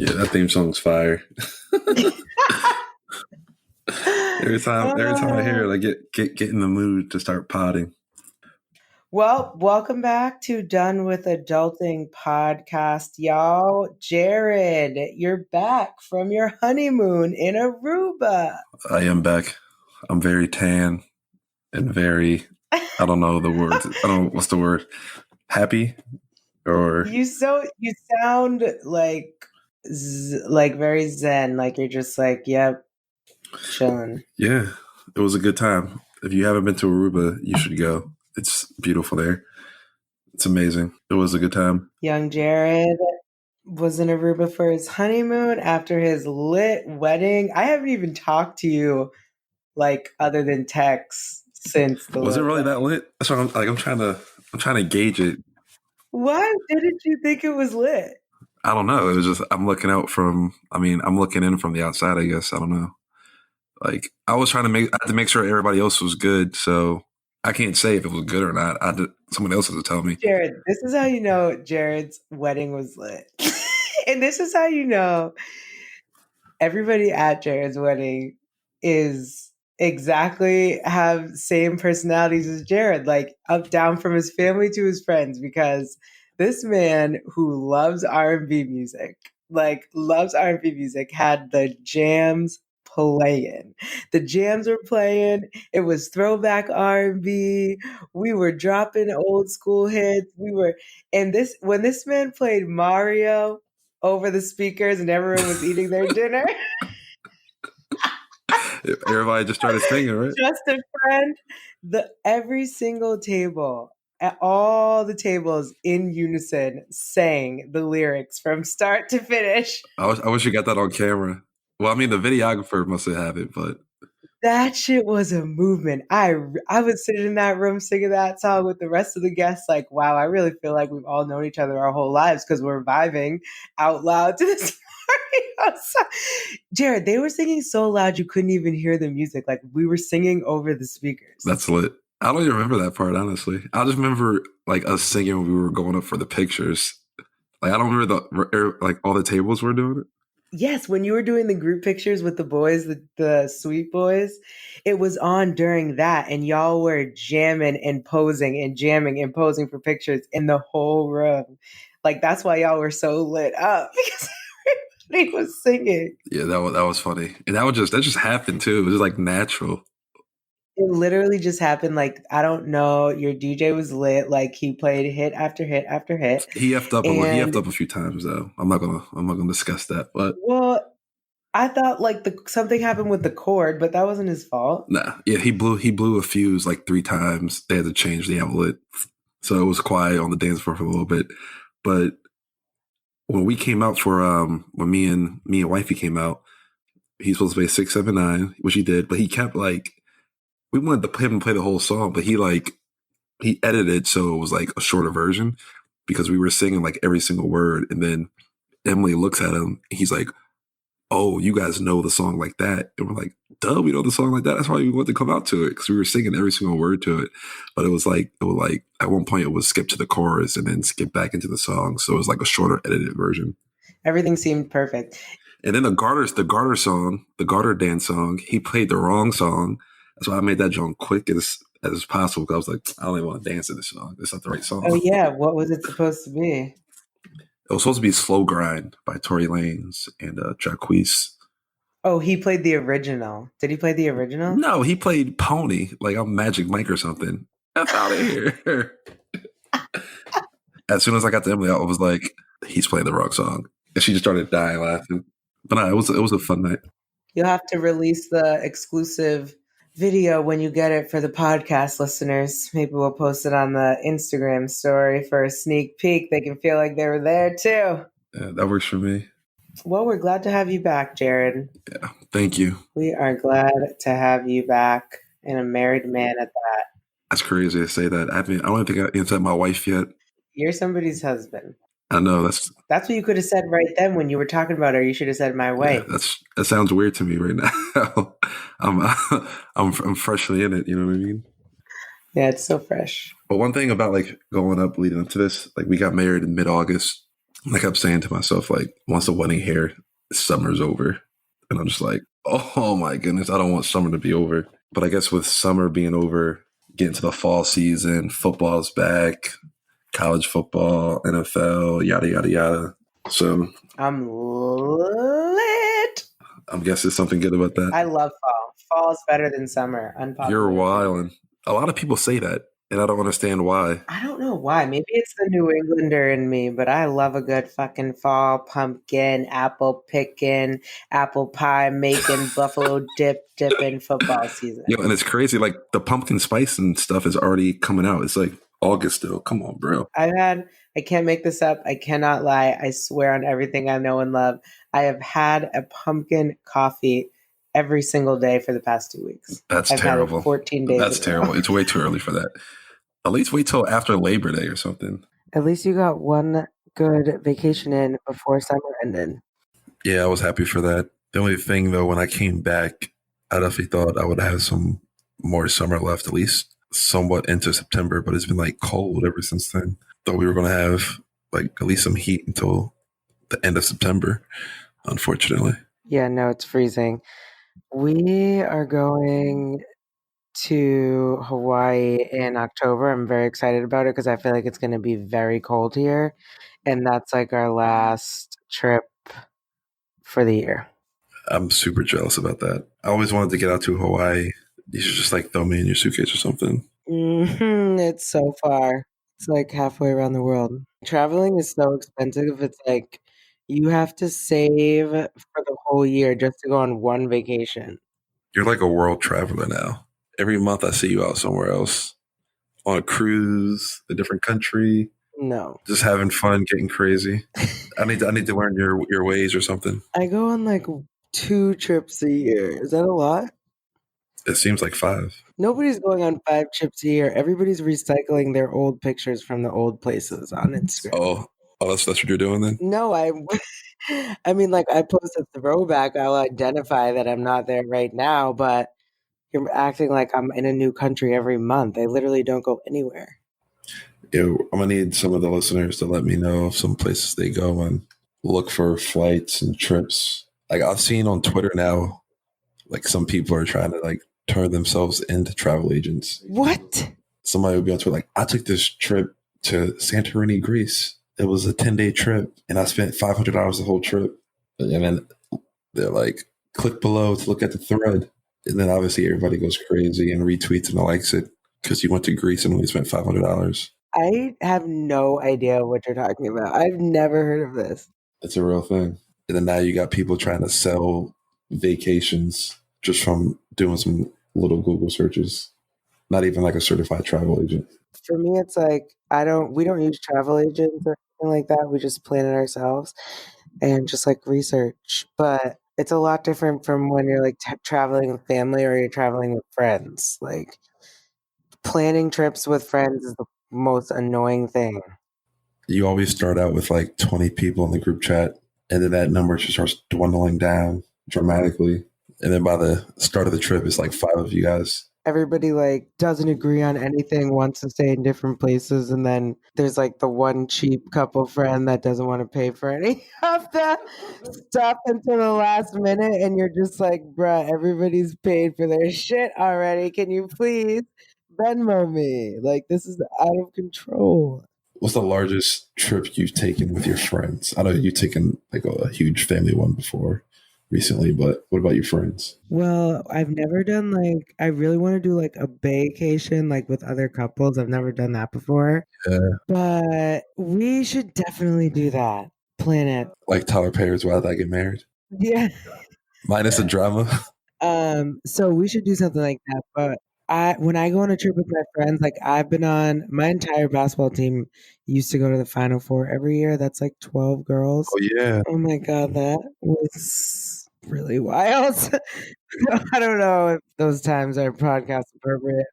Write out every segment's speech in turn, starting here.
Yeah, that theme song's fire. Every time I hear it, I get in the mood to start potting. Well, welcome back to Done with Adulting podcast, y'all. Jared, you're back from your honeymoon in Aruba. I am back. I'm very tan and very, I don't know the words. I don't know what's the word. Happy or You sound like very zen, like you're just like, yep, chilling. yeah, it was a good time. If you haven't been to Aruba, you should go. It's beautiful there. It's amazing. It was a good time. Young Jared was in Aruba for his honeymoon after his lit wedding. I haven't even talked to you like other than text since the Was it lit really wedding. that lit? So I'm trying to gauge it. Why didn't you think it was lit? I don't know. It was just I'm looking in from the outside, I guess. I don't know. Like I had to make sure everybody else was good, so I can't say if it was good or not. Someone else has to tell me. Jared, this is how you know Jared's wedding was lit. And this is how you know everybody at Jared's wedding is exactly have same personalities as Jared, like up down from his family to his friends, because this man who loves R&B music, had the jams playing. The jams were playing. It was throwback R&B. We were dropping old school hits. When this man played Mario over the speakers and everyone was eating their dinner. Everybody just started singing, right? Just a friend. Every single table, at all the tables in unison, sang the lyrics from start to finish. I wish you got that on camera. Well, I mean, the videographer must have it, but that shit was a movement. I was sitting in that room singing that song with the rest of the guests, like, wow, I really feel like we've all known each other our whole lives because we're vibing out loud to this Mario song. Jared, they were singing so loud you couldn't even hear the music. Like we were singing over the speakers. That's lit. I don't even remember that part, honestly. I just remember like us singing when we were going up for the pictures. Like I don't remember like all the tables were doing it. Yes, when you were doing the group pictures with the boys, the sweet boys, it was on during that, and y'all were jamming and posing and jamming and posing for pictures in the whole room. Like that's why y'all were so lit up because everybody was singing. Yeah, that was funny, and that just happened too. It was just like natural. It literally just happened. Like, I don't know. Your DJ was lit. Like he played hit after hit after hit. He effed up. He effed up a few times though. I'm not gonna discuss that. But well, I thought like something happened with the cord, but that wasn't his fault. Nah, yeah, he blew a fuse like 3 times. They had to change the outlet, so it was quiet on the dance floor for a little bit. But when we came out for when me and wifey came out, he's supposed to play 6, 7, 9, which he did. But he kept like. We wanted to him play the whole song, but he edited it so it was like a shorter version because we were singing like every single word. And then Emily looks at him. And he's like, "Oh, you guys know the song like that?" And we're like, "Duh, we know the song like that. That's why we wanted to come out to it because we were singing every single word to it." But it was like at one point it was skip to the chorus and then skip back into the song, so it was like a shorter edited version. Everything seemed perfect. And then the Garter dance song, he played the wrong song. That's why I made that joke quick as possible. Because I was like, I don't even want to dance to this song. It's not the right song. Oh yeah, what was it supposed to be? It was supposed to be "Slow Grind" by Tory Lanez and Jacquees. Oh, he played the original. Did he play the original? No, he played Pony, like I'm Magic Mike or something. That's out of here. As soon as I got to Emily, I was like, he's playing the wrong song, and she just started dying laughing. But no, it was a fun night. You'll have to release the exclusive video when you get it for the podcast listeners. Maybe we'll post it on the Instagram story for a sneak peek. They can feel like they were there too. Yeah, that works for me. Well, we're glad to have you back, Jared. Yeah, thank you. We are glad to have you back, and a married man at that. That's crazy to say that. I don't think I answered my wife yet. You're somebody's husband. I know that's what you could have said right then when you were talking about her. You should have said my wife. Yeah, that sounds weird to me right now. I'm freshly in it. You know what I mean? Yeah, it's so fresh. But one thing about like going up, leading up to this, like we got married in mid-August, I kept saying to myself, like, once the wedding here, summer's over. And I'm just like, oh my goodness, I don't want summer to be over. But I guess with summer being over, getting to the fall season, football's back, college football, NFL, yada, yada, yada. So I'm lit. I'm guessing something good about that. I love fall. Fall is better than summer. You're Unpopular wild. opinion. A lot of people say that, and I don't understand why. I don't know why. Maybe it's the New Englander in me, but I love a good fucking fall pumpkin, apple picking, apple pie making, buffalo dipping football season. And it's crazy. Like the pumpkin spice and stuff is already coming out. It's like August still. Come on, bro. I can't make this up. I cannot lie. I swear on everything I know and love. I have had a pumpkin coffee every single day for the past 2 weeks. That's I've terrible. Had it 14 days. That's terrible. It's way too early for that. At least wait till after Labor Day or something. At least you got one good vacation in before summer ended. Yeah, I was happy for that. The only thing though, when I came back, I definitely thought I would have some more summer left, at least somewhat into September, but it's been like cold ever since then. Thought we were going to have like at least some heat until the end of September, unfortunately. Yeah, no, it's freezing. We are going to Hawaii in October. I'm very excited about it because I feel like it's going to be very cold here. And that's like our last trip for the year. I'm super jealous about that. I always wanted to get out to Hawaii. You should just like throw me in your suitcase or something. It's so far. It's like halfway around the world. Traveling is so expensive. It's like you have to save for the whole year just to go on one vacation. You're like a world traveler now. Every month I see you out somewhere else on a cruise, a different country, No. just having fun, getting crazy. I need to learn your ways or something. I go on like 2 trips a year. Is that a lot? It seems like 5. Nobody's going on 5 trips a year. Everybody's recycling their old pictures from the old places on Instagram. Oh, that's what you're doing then? No, I mean, like, I post a throwback, I'll identify that I'm not there right now, but you're acting like I'm in a new country every month. I literally don't go anywhere. Yeah, I'm gonna need some of the listeners to let me know of some places they go and look for flights and trips. Like I've seen on Twitter now, like some people are trying to like turn themselves into travel agents. What? Somebody will be on Twitter like, I took this trip to Santorini, Greece. It was a 10-day trip, and I spent $500 the whole trip. And then they're like, click below to look at the thread. And then obviously everybody goes crazy and retweets and likes it because you went to Greece and only spent $500. I have no idea what you're talking about. I've never heard of this. It's a real thing. And then now you got people trying to sell vacations just from doing some little Google searches. Not even like a certified travel agent. For me, it's like we don't use travel agents or anything like that. We just plan it ourselves and just like research. But it's a lot different from when you're like traveling with family or you're traveling with friends. Like planning trips with friends is the most annoying thing. You always start out with like 20 people in the group chat, and then that number just starts dwindling down dramatically. And then by the start of the trip, it's like 5 of you guys. Everybody like doesn't agree on anything, wants to stay in different places, and then there's like the one cheap couple friend that doesn't want to pay for any of the stuff until the last minute, and you're just like, bruh, everybody's paid for their shit already. Can you please Venmo me? Like this is out of control. What's the largest trip you've taken with your friends? I know you've taken like a huge family one before recently, but what about your friends? Well, I've never done like I really want to do like a vacation like with other couples. I've never done that before. Yeah. But we should definitely do that. Plan it. Like Tyler Perry's Why Did I Get Married? Yeah. Minus the drama. So we should do something like that. But when I go on a trip with my friends, like I've been on my entire basketball team used to go to the Final Four every year. That's like 12 girls. Oh yeah. Oh my god, that was really wild. I don't know if those times are podcast appropriate.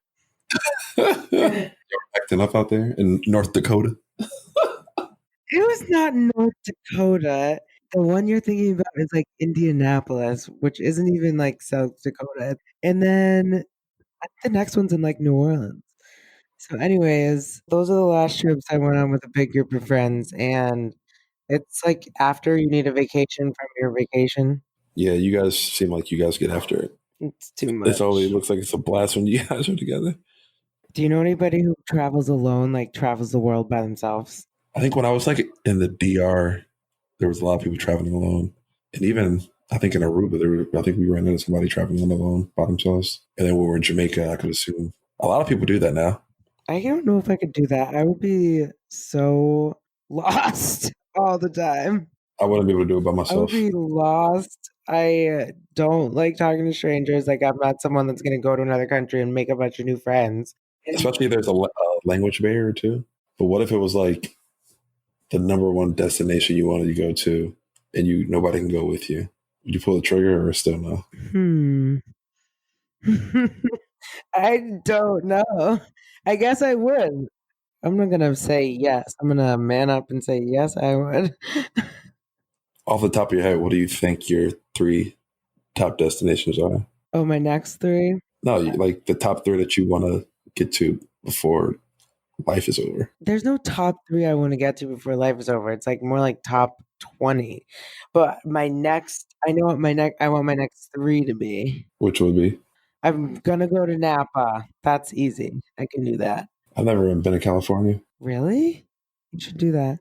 You're acting up out there in North Dakota. It was not North Dakota. The one you're thinking about is like Indianapolis, which isn't even like South Dakota. And then I think the next one's in like New Orleans. So, anyways, those are the last trips I went on with a big group of friends, and It's like after you need a vacation from your vacation. Yeah, you guys seem like you guys get after it. It's too It's always much. looks like it's a blast when you guys are together. Do you know anybody who travels alone, like travels the world by themselves? I think when I was like in the DR, there was a lot of people traveling alone, and even I think in Aruba, I think we ran into somebody traveling alone by themselves. And then when we were in Jamaica, I could assume a lot of people do that now. I don't know if I could do that. I would be so lost all the time. I wouldn't be able to do it by I would myself, be lost. I don't like talking to strangers. Like, I'm not someone that's going to go to another country and make a bunch of new friends. And especially if there's a language barrier too. But what if it was like the number one destination you wanted to go to, and nobody can go with you? Would you pull the trigger or still no? hmm. I don't know. I guess I would. I'm not gonna say yes. I'm gonna man up and say yes, I would. Off the top of your head, what do you think your three top destinations are? Oh, my next three. No, like the top three that you want to get to before life is over. There's no top three I want to get to before life is over. It's like more like top 20. But my next, I know what I want my next three to be. Which would be? I'm gonna go to Napa. That's easy. I can do that. I've never even been to California. Really? You should do that.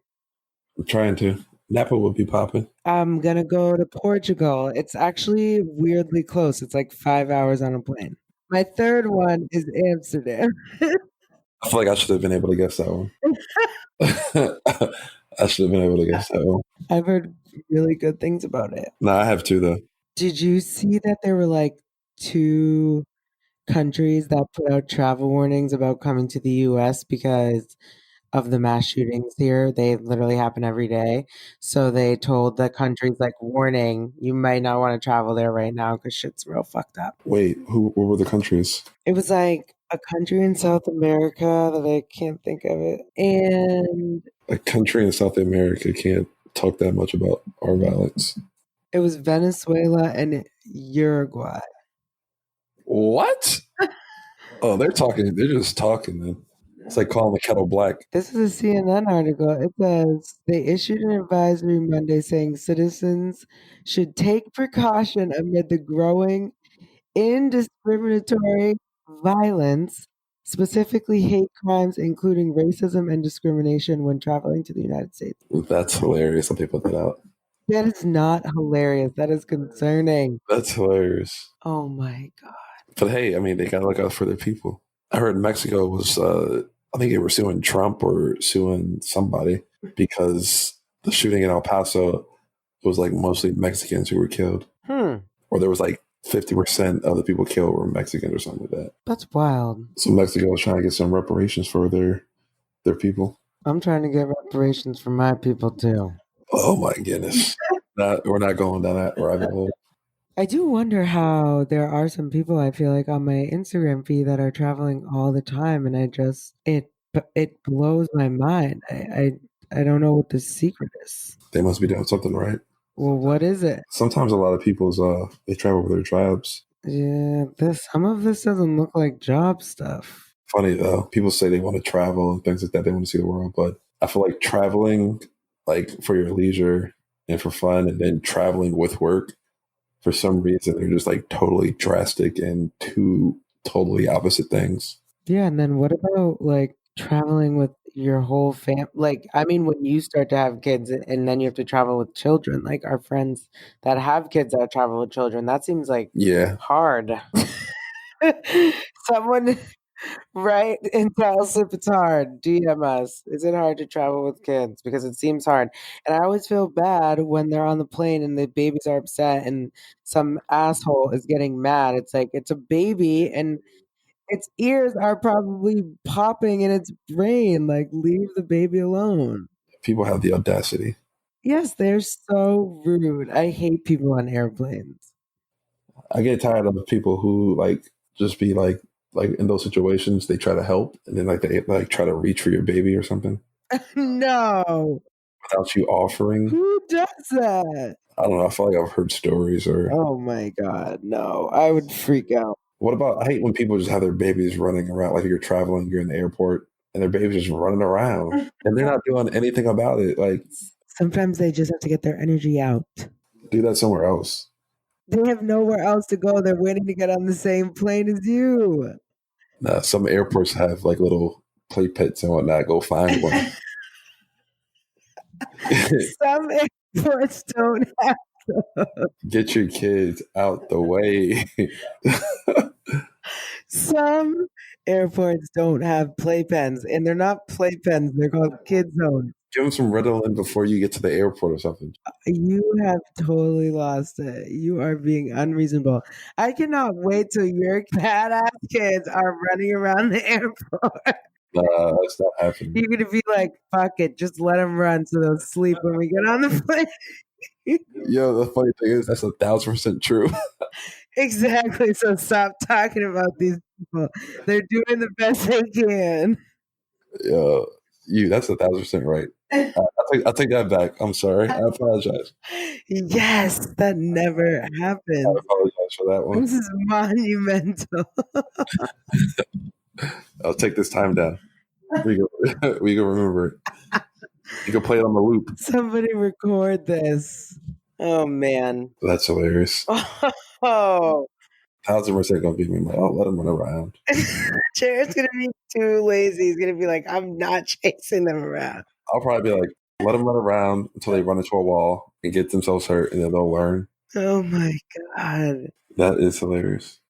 I'm trying to. Napa would be popping. I'm gonna go to Portugal. It's actually weirdly close. It's like 5 hours on a plane. My third one is Amsterdam. I feel like I should have been able to guess that one. I should have been able to guess that one. I've heard really good things about it. No, I have two though. Did you see that there were like two countries that put out travel warnings about coming to the US because of the mass shootings here? They literally happen every day. So they told the countries like, warning, you might not want to travel there right now because shit's real fucked up. Wait, what were the countries? It was like a country in South America that I can't think of it. And A country in South America can't talk that much about our violence. it was Venezuela and Uruguay. What? Oh, they're talking. They're just talking, man. It's like calling the kettle black. This is a CNN article. It says they issued an advisory Monday saying citizens should take precaution amid the growing indiscriminatory violence, specifically hate crimes, including racism and discrimination when traveling to the United States. That's hilarious that they put that out. That is not hilarious. That is concerning. That's hilarious. Oh my God. But hey, I mean, they gotta look out for their people. I heard Mexico was, I think they were suing Trump or suing somebody because the shooting in El Paso was like mostly Mexicans who were killed, or there was like 50% of the people killed were Mexicans or something like that. That's wild. So Mexico was trying to get some reparations for their people. I'm trying to get reparations for my people too. Oh my goodness. We're not going down that rabbit hole. I do wonder how there are some people I feel like on my Instagram feed that are traveling all the time, and it blows my mind. I don't know what the secret is. They must be doing something right. Well, what is it? Sometimes a lot of people's they travel with their tribes. Yeah, some of this doesn't look like job stuff. Funny though, people say they want to travel and things like that. They want to see the world, but I feel like traveling, like for your leisure and for fun, and then traveling with work, for some reason they're just like totally drastic and two totally opposite things. Yeah, and then what about like traveling with your whole fam? Like, I mean, when you start to have kids and then you have to travel with children, like our friends that have kids that travel with children, that seems like Yeah, hard. Someone write and tell us if it's hard. DM us. Is it hard to travel with kids? Because it seems hard. And I always feel bad when they're on the plane and the babies are upset and some asshole is getting mad. It's like it's a baby and its ears are probably popping in its brain. Like, leave the baby alone. people have the audacity. Yes, they're so rude. I hate people on airplanes. I get tired of people who like just be like in those situations they try to help and then like they like try to reach for your baby or something No. without you offering. Who does that? I don't know. I feel like I've heard stories or Oh my God, no. I would freak out. what about I hate when people just have their babies running around like you're traveling, you're in the airport and their baby's just running around and they're not doing anything about it. Like Sometimes they just have to get their energy out. Do that somewhere else. They have nowhere else to go. They're waiting to get on the same plane as you. Nah, some airports have like little play pits and whatnot. Go find one. Some airports don't have Get your kids out the way. some airports don't have playpens, and they're not playpens. They're called kid zones. Give them some Ritalin before you get to the airport or something. You have totally lost it. You are being unreasonable. I cannot wait till your badass kids are running around the airport. Nah, that's not happening. You're gonna be like, "Fuck it, just let them run so they'll sleep when we get on the plane." Yo, the funny thing is, that's 1,000% true. Exactly. So stop talking about these people. They're doing the best they can. Yo, that's 1,000% right. I'll take that back. I'm sorry. I apologize. Yes, that never I happened. apologize for that one. This is monumental. I'll take this time down. We can remember it. You can play it on the loop. Somebody record this. Oh man. That's hilarious. Oh. 1,000% gonna be me. Like, I'll let him run around. Jared's gonna be too lazy. He's gonna be like, I'm not chasing them around. I'll probably be like, let them run around until they run into a wall and get themselves hurt, and then they'll learn. Oh my god. That is hilarious.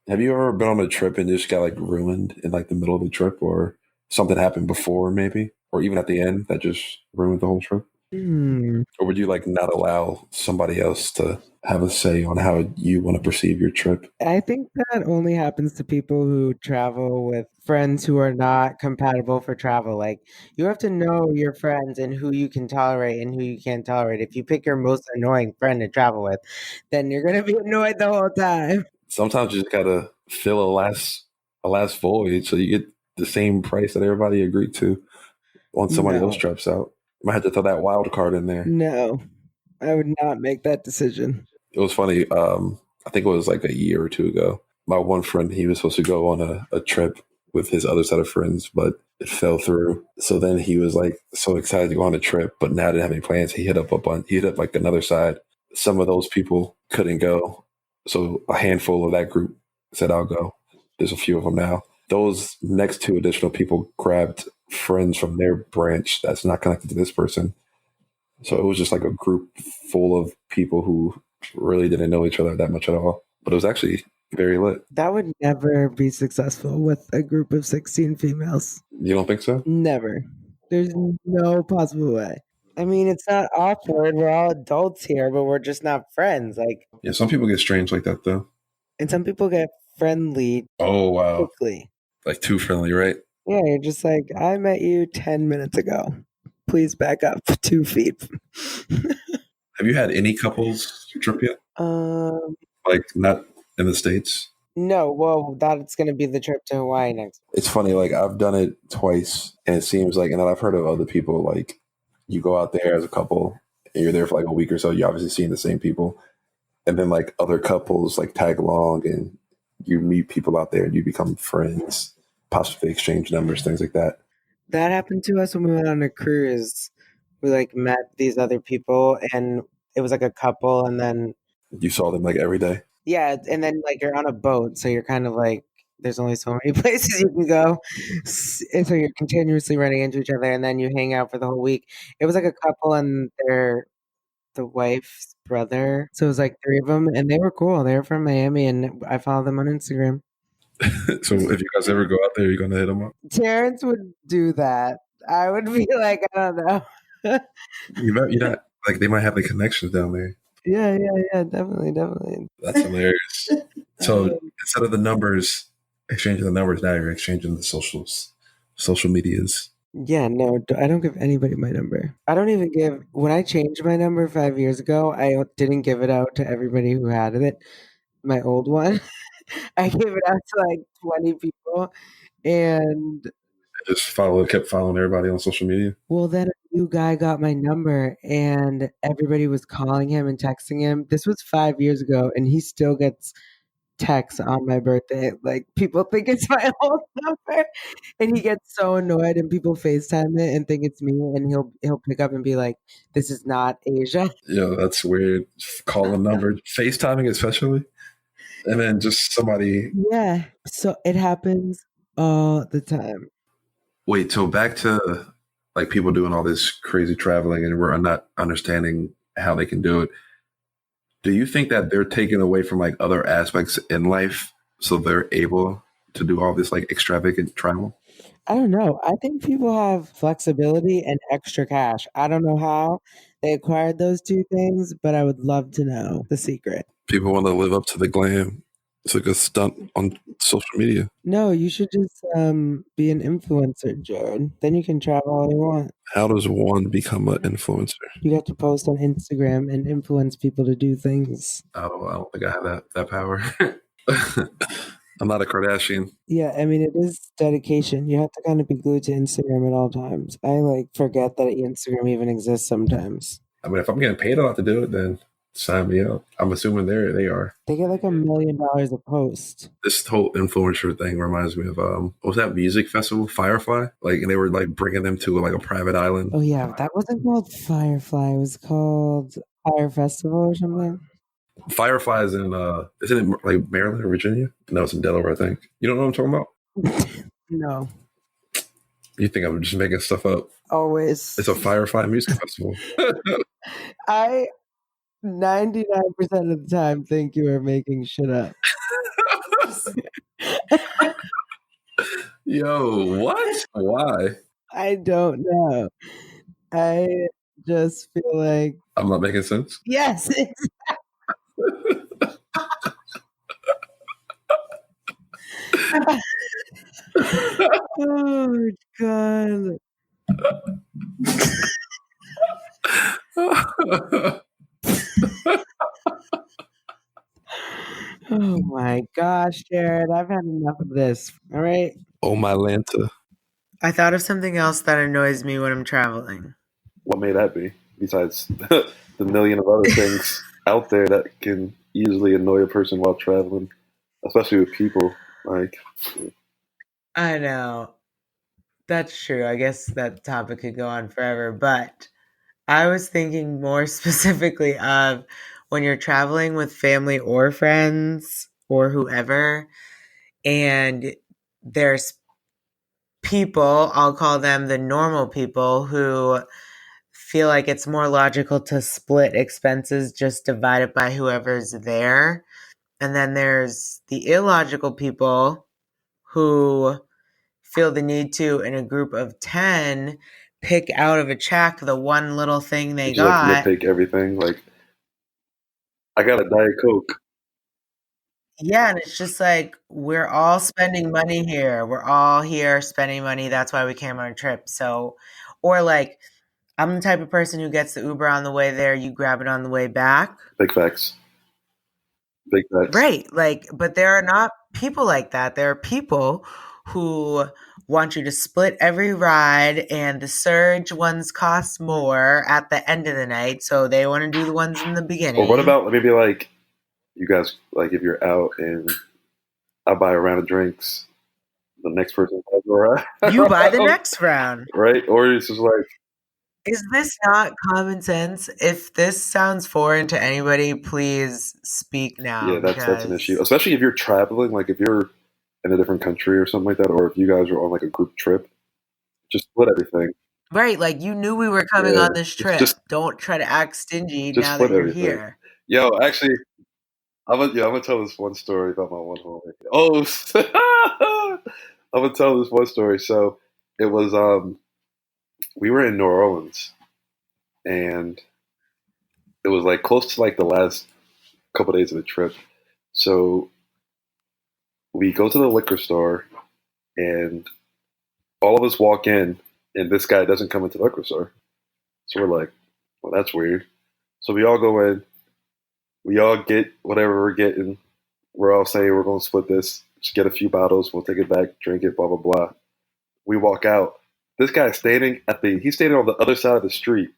Have you ever been on a trip and just got like ruined in like the middle of the trip, or something happened before, maybe, or even at the end that just ruined the whole trip? Or would you like not allow somebody else to have a say on how you want to perceive your trip? I think that only happens to people who travel with friends who are not compatible for travel. Like, you have to know your friends and who you can tolerate and who you can't tolerate. If you pick your most annoying friend to travel with, then you're gonna be annoyed the whole time. Sometimes you just gotta fill a last void so you get the same price that everybody agreed to once somebody else drops out. Might have to throw that wild card in there. No, I would not make that decision. It was funny. I think it was like a year or two ago. My one friend, he was supposed to go on a trip with his other set of friends, but it fell through. So then he was like so excited to go on a trip, but now didn't have any plans. He hit up like another side. Some of those people couldn't go. So a handful of that group said, I'll go. There's a few of them now. Those next two additional people grabbed friends from their branch that's not connected to this person. So it was just like a group full of people who really didn't know each other that much at all. But it was actually very lit. That would never be successful with a group of 16 females. You don't think so? Never. There's no possible way. I mean, it's not awkward. We're all adults here, but we're just not friends. Like, Yeah, some people get strange like that though. and some people get friendly Oh wow. quickly. Like too friendly, right? Yeah, you're just like, I met you 10 minutes ago. Please back up 2 feet. Have you had any couples trip yet? Like not in the States? No, well, that's going to be the trip to Hawaii next. It's funny, like I've done it twice and it seems like, and then I've heard of other people, like you go out there as a couple and you're there for like a week or so, you're obviously seeing the same people. And then like other couples like tag along and you meet people out there and you become friends, possibly exchange numbers, things like that. That happened to us when we went on a cruise. We like met these other people and it was like a couple, and then You saw them like every day. yeah, and then like you're on a boat, so you're kind of like there's only so many places you can go. And so you're continuously running into each other, and then you hang out for the whole week. It was like a couple and the wife's brother. So it was like 3 of them, and they were cool. They were from Miami, and I followed them on Instagram. So if you guys ever go out there, you're gonna hit them up. Terrence would do that. I would be like, I don't know. You're not like they might have the connections down there. Yeah, definitely. That's hilarious. So instead of the numbers, exchanging the numbers, now you're exchanging the social medias. Yeah, no, I don't give anybody my number. I don't even give, when I changed my number 5 years ago, I didn't give it out to everybody who had it, my old one. I gave it out to like 20 people, and Just kept following everybody on social media. well, then a new guy got my number, and everybody was calling him and texting him. This was 5 years ago, and he still gets texts on my birthday. Like people think it's my old number, and he gets so annoyed, and people FaceTime it and think it's me, and he'll pick up and be like, "This is not Asia." Yeah, that's weird. Call a number, FaceTiming especially, and then just somebody. Yeah, so it happens all the time. Wait, so back to like people doing all this crazy traveling, and we're not understanding how they can do it. Do you think that they're taken away from like other aspects in life, so they're able to do all this like extravagant travel? I don't know. I think people have flexibility and extra cash. I don't know how they acquired those two things, but I would love to know the secret. People want to live up to the glam. It's like a stunt on social media. No, you should just be an influencer, Jared. Then you can travel all you want. How does one become an influencer? You have to post on Instagram and influence people to do things. I don't think I have that power. I'm not a Kardashian. Yeah, I mean it is dedication. You have to kind of be glued to Instagram at all times. I like forget that Instagram even exists sometimes. I mean, if I'm getting paid a lot to do it, then sign me up. I'm assuming they are. They get like $1 million a post. This whole influencer thing reminds me of what was that music festival, Firefly? Like, and they were like bringing them to like a private island. Oh yeah, that wasn't called Firefly. It was called Fire Festival or something. Firefly is in isn't it like Maryland or Virginia? No, it's in Delaware, I think. You don't know what I'm talking about? No, You think I'm just making stuff up? always. It's a Firefly music festival. I 99% of the time think you are making shit up. Yo, what? Why? I don't know. I just feel like I'm not making sense. yes. Oh god. Oh my gosh, Jared, I've had enough of this. All right. Oh my Lanta. I thought of something else that annoys me when I'm traveling. What may that be? Besides the million of other things out there that can easily annoy a person while traveling, especially with people. Like, I know. That's true. I guess that topic could go on forever, but I was thinking more specifically of when you're traveling with family or friends or whoever, and there's people, I'll call them the normal people, who feel like it's more logical to split expenses, just divide it by whoever's there. And then there's the illogical people who feel the need to, in a group of 10, pick out of a check the one little thing they just like got. nitpick everything. Like, I got a Diet Coke. Yeah, and it's just like we're all spending money here. We're all here spending money. That's why we came on a trip. So, or like, I'm the type of person who gets the Uber on the way there, you grab it on the way back. Big facts. Big facts. Right. Like, but there are not people like that. There are people who want you to split every ride, and the surge ones cost more at the end of the night. So they want to do the ones in the beginning. Or what about maybe like you guys, like if you're out and I buy a round of drinks, the next person buys a round. You buy the next round. Right? Or it's just like, Is this not common sense? If this sounds foreign to anybody, please speak now. yeah, that's an issue. Especially if you're traveling, like if you're in a different country or something like that, or if you guys are on like a group trip, just split everything. Right, like you knew we were coming on this trip. Don't try to act stingy now that you're here. Yo, actually, I'm gonna tell this one story about my one homie. Oh, I'm gonna tell this one story. So it was we were in New Orleans, and it was like close to like the last couple of days of the trip. So we go to the liquor store, and all of us walk in, and this guy doesn't come into the liquor store. So we're like, well, that's weird. So we all go in. We all get whatever we're getting. We're all saying we're going to split this. Just get a few bottles. We'll take it back, drink it, blah, blah, blah. We walk out. This guy's he's standing on the other side of the street.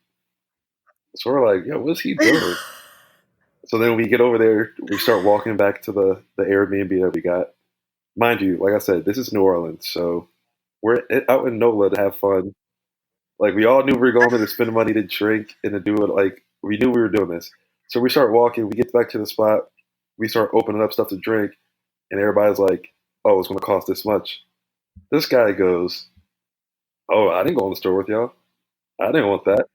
So we're like, yo, what's he doing? So then we get over there, we start walking back to the Airbnb that we got. Mind you, like I said, this is New Orleans, so we're out in NOLA to have fun. Like we all knew we were going there to spend money to drink and to do it. Like we knew we were doing this. So we start walking. We get back to the spot. We start opening up stuff to drink, and everybody's like, "Oh, it's going to cost this much." This guy goes, "Oh, I didn't go in the store with y'all. I didn't want that."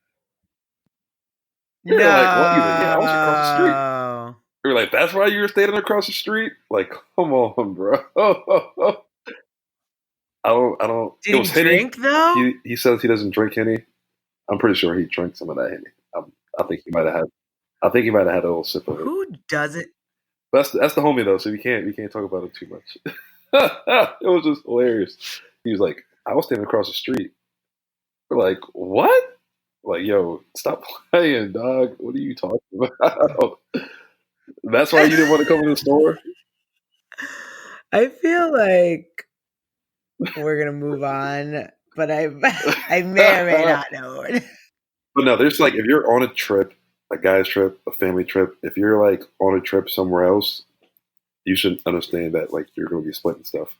We were like, "What?" He's like, "Yeah, I was across the street." No. We were like, "That's why you were standing across the street?" Like, come on, bro. I don't. Did It he was Henny. drink though? He says he doesn't drink Henny. I'm pretty sure he drank some of that Henny. I think he might have had. I think he might have had a little sip of it. Who doesn't? But that's the homie though, so we can't talk about it too much. It was just hilarious. He was like, "I was standing across the street." We're like, "What?" Like, yo, stop playing, dog. What are you talking about? That's why you didn't want to come to the store. I feel like we're gonna move on, but I may or may not know. But no, there's like if you're on a trip, a guy's trip, a family trip, if you're like on a trip somewhere else, you should understand that like you're going to be splitting stuff.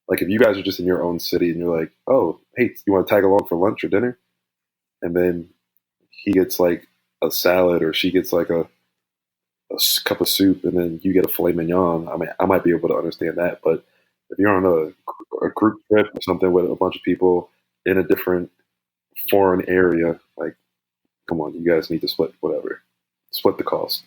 Like if you guys are just in your own city and you're like, oh, hey, you want to tag along for lunch or dinner? And then he gets like a salad or she gets like cup of soup and then you get a filet mignon. I mean, I might be able to understand that. But if you're on a group trip or something with a bunch of people in a different foreign area, like, come on, you guys need to split whatever. Split the cost.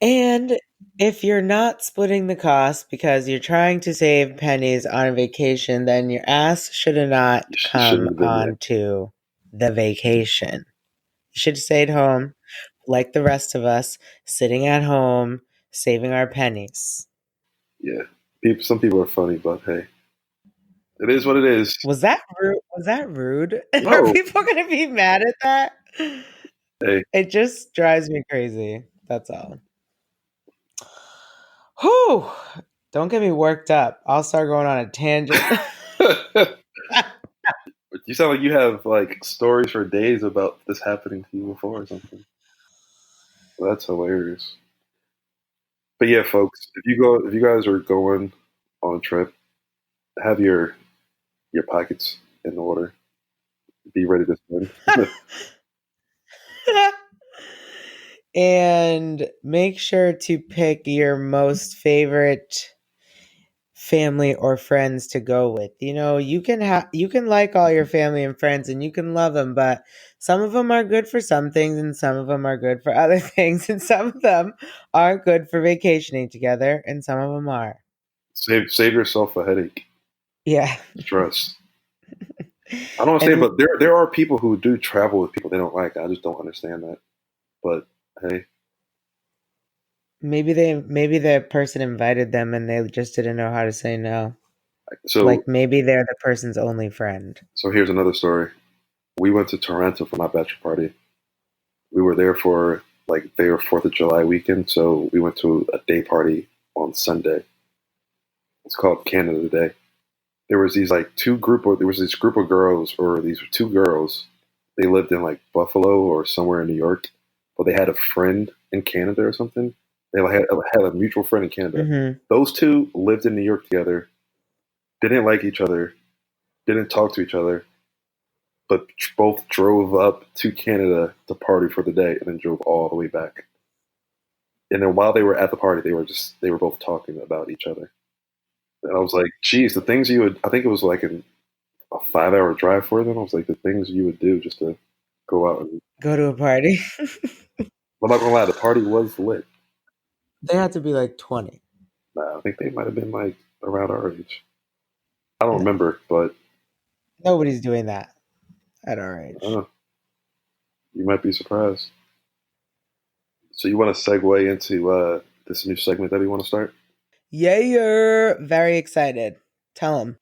And if you're not splitting the cost because you're trying to save pennies on a vacation, then your ass should have not You come shouldn't have been there. on to the vacation. You should have stayed home like the rest of us, sitting at home, saving our pennies. Yeah. Some people are funny, but hey, it is what it is. Was that rude? Was that rude? Are No. people going to be mad at that? Hey. It just drives me crazy. That's all. Whew. Don't get me worked up. I'll start going on a tangent. You sound like you have like stories for days about this happening to you before or something. Well, that's hilarious. But yeah, folks, if you guys are going on a trip, have your pockets in order. Be ready to spend. And make sure to pick your most favorite family or friends to go with. You know, you can like all your family and friends and you can love them, but some of them are good for some things and some of them are good for other things and some of them are good for vacationing together and some of them are. Save yourself a headache, Yeah. stress. I don't understand, And but there are people who do travel with people they don't like. I just don't understand that. But hey, maybe the person invited them and they just didn't know how to say no. so Like maybe they're the person's only friend. so here's another story. We went to Toronto for my bachelor party. We were there for like their Fourth of July weekend, so we went to a day party on Sunday. It's called Canada Day. There was this group of girls, or these were two girls. They lived in like Buffalo or somewhere in New York, but they had a friend in Canada or something. They had a mutual friend in Canada. Mhm. Those two lived in New York together, didn't like each other, didn't talk to each other, but both drove up to Canada to party for the day and then drove all the way back. And then while they were at the party, they were both talking about each other. And I was like, geez, the things you would, I think it was like a 5 hour drive for them. I was like, the things you would do just to go out. And, Go to a party. I'm not gonna lie, the party was lit. They have to be like 20. Nah, I think they might have been like around our age. I don't No, remember, but nobody's doing that at our I don't age. know. You might be surprised. So you want to segue into this new segment that we want to start? Yeah, you're very excited. Tell them.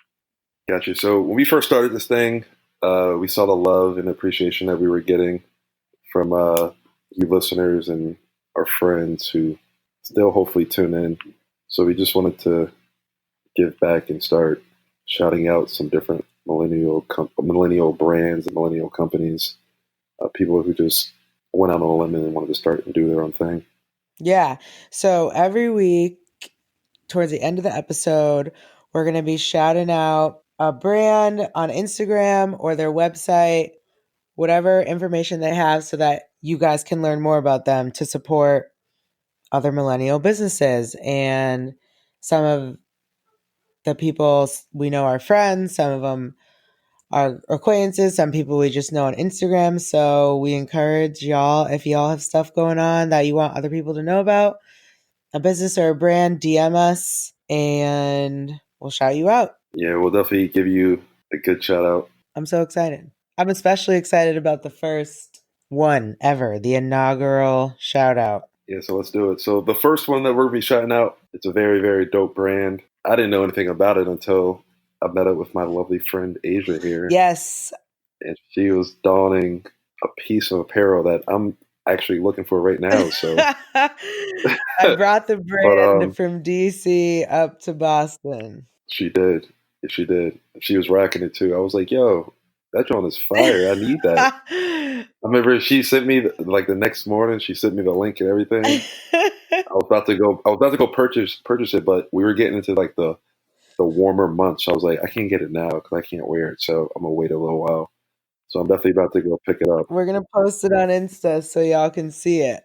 Gotcha. So when we first started this thing, we saw the love and appreciation that we were getting from you listeners and our friends who still hopefully tune in. So we just wanted to give back and start shouting out some different millennial brands and millennial companies, people who just went out on a limb and wanted to start and do their own thing. Yeah. So every week, towards the end of the episode, we're going to be shouting out a brand on Instagram or their website, whatever information they have, so that you guys can learn more about them to support other millennial businesses. And some of the people we know are friends, some of them are acquaintances, some people we just know on Instagram. So we encourage y'all, if y'all have stuff going on that you want other people to know about, a business or a brand, DM us and we'll shout you out. Yeah, we'll definitely give you a good shout out. I'm so excited. I'm especially excited about the first one ever, the inaugural shout out. Yeah, so let's do it. So the first one that we're gonna be shouting out, it's a very, very dope brand. I didn't know anything about it until I met up with my lovely friend Asia here. Yes. And she was donning a piece of apparel that I'm actually looking for right now. So I brought the brand from DC up to Boston. She did. She did. She was rocking it too. I was like, yo, that joint is fire. I need that. I remember she sent me like the next morning, she sent me the link and everything. I was about to go purchase it, but we were getting into like the warmer months. So I was like, I can't get it now because I can't wear it. So I'm gonna wait a little while. So I'm definitely about to go pick it up. We're gonna post it on Insta so y'all can see it.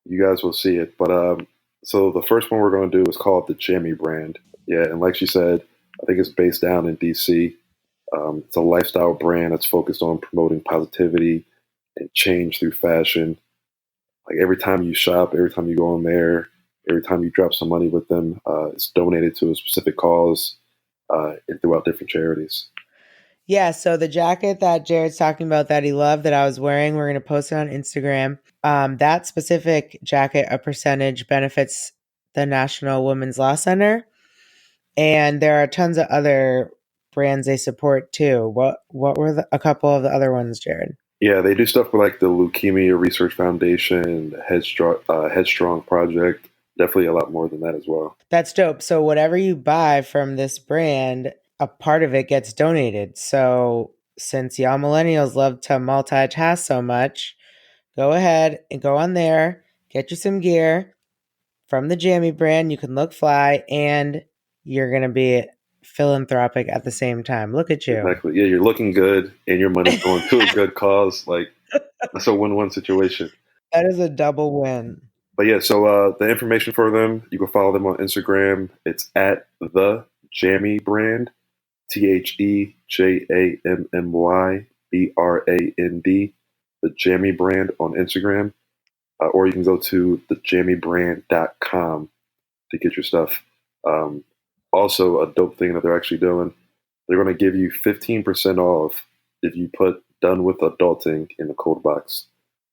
You guys will see it. But so the first one we're gonna do is called the Jammy brand. Yeah, and like she said, I think it's based down in DC. It's a lifestyle brand that's focused on promoting positivity and change through fashion. Like every time you shop, every time you go in there, every time you drop some money with them, it's donated to a specific cause and throughout different charities. Yeah, so the jacket that Jared's talking about that he loved that I was wearing, we're going to post it on Instagram. That specific jacket, a percentage benefits the National Women's Law Center. And there are tons of other brands they support too. What were a couple of the other ones, Jared? Yeah, they do stuff with like the Leukemia Research Foundation, the Headstrong Project. Definitely a lot more than that as well. That's dope. So whatever you buy from this brand, a part of it gets donated. So since y'all millennials love to multitask so much, go ahead and go on there, get you some gear from the Jammy brand. You can look fly and you're going to be philanthropic at the same time. Look at you. Exactly. Yeah, you're looking good and your money's going to a good cause. Like, that's a win-win situation. That is a double win. But yeah, so the information for them, you can follow them on Instagram. It's at the Jammy brand, TheJammyBrand, the Jammy brand on Instagram. Or you can go to thejammybrand.com to get your stuff. Also, a dope thing that they're actually doing, they're going to give you 15% off if you put "done with adulting" in the code box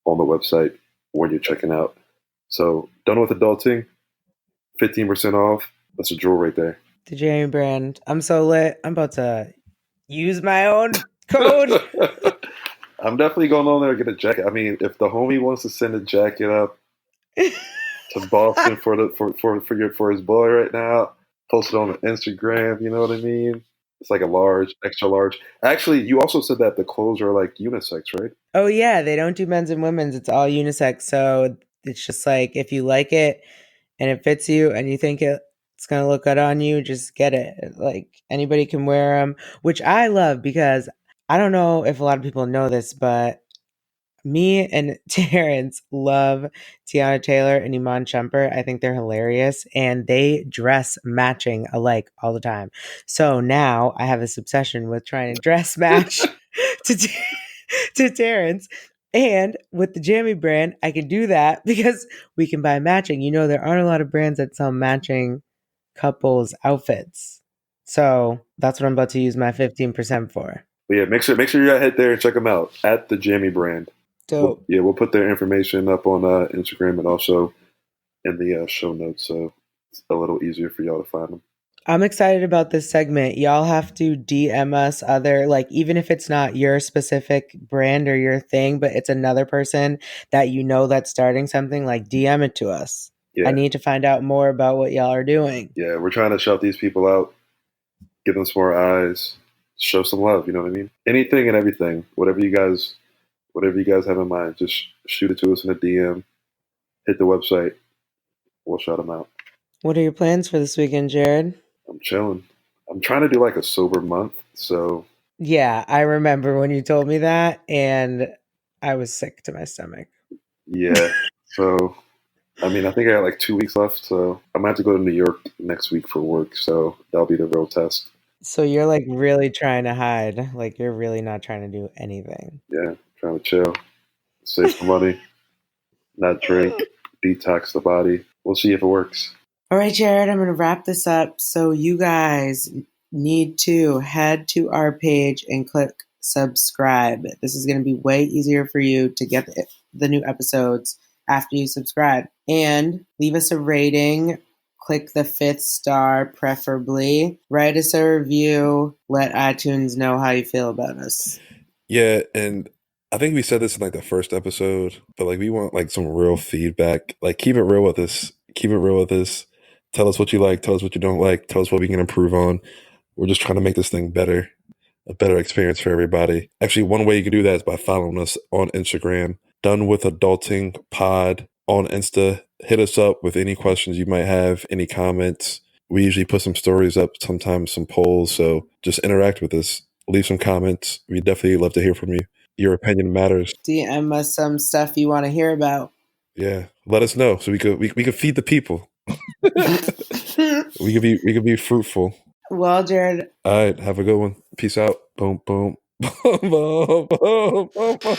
on the website when you're checking out. So, "done with adulting," 15% off. That's a jewel right there. The Jammy brand. I'm so lit. I'm about to use my own code. I'm definitely going on there and get a jacket. I mean, if the homie wants to send a jacket up to Boston for his boy right now, post it on the Instagram. You know what I mean? It's like a large, extra large. Actually, you also said that the clothes are like unisex, right? Oh yeah, they don't do men's and women's. It's all unisex. So it's just like if you like it and it fits you and you think it's going to look good on you, just get it. Like anybody can wear them, which I love because I don't know if a lot of people know this, but me and Terrence love Tiana Taylor and Iman Shumpert. I think they're hilarious and they dress matching alike all the time. So now I have this obsession with trying to dress match to Terrence. And with the Jammy brand, I can do that because we can buy matching. You know, there aren't a lot of brands that sell matching couples outfits. So that's what I'm about to use my 15% for. But yeah, make sure you head there and check them out at the Jammy brand. Dope. We'll put their information up on Instagram and also in the show notes, so it's a little easier for y'all to find them. I'm excited about this segment. Y'all have to DM us other, like, even if it's not your specific brand or your thing, but it's another person that you know that's starting something, like DM it to us. Yeah. I need to find out more about what y'all are doing. Yeah, we're trying to shout these people out, give them some more eyes, show some love, you know what I mean? Anything and everything, whatever you guys have in mind, just shoot it to us in a DM, hit the website, we'll shut them out. What are your plans for this weekend, Jared? I'm chilling. I'm trying to do like a sober month, so Yeah, I remember when you told me that, and I was sick to my stomach. yeah. So I mean, I think I got like 2 weeks left, so I'm gonna have to go to New York next week for work. So that'll be the real test. So you're like really trying to hide, like you're really not trying to do anything. Yeah, trying to chill, save some money, not drink, detox the body. We'll see if it works. All right, Jared, I'm going to wrap this up. So you guys need to head to our page and click subscribe. This is going to be way easier for you to get the new episodes after you subscribe. And leave us a rating. Click the 5th star, preferably. Write us a review. Let iTunes know how you feel about us. Yeah, and I think we said this in like the first episode, but like we want like some real feedback. Like keep it real with us. Keep it real with us. Tell us what you like. Tell us what you don't like. Tell us what we can improve on. We're just trying to make this thing better, a better experience for everybody. Actually, one way you can do that is by following us on Instagram. Done with Adulting Pod on Insta. Hit us up with any questions you might have, any comments. We usually put some stories up, sometimes some polls. So just interact with us. Leave some comments. We definitely love to hear from you. Your opinion matters. DM us some stuff you want to hear about. Yeah, let us know so we could feed the people. we could be fruitful. Well, Jared. All right, have a good one. Peace out. Boom, boom. Boom, boom, boom, boom, boom.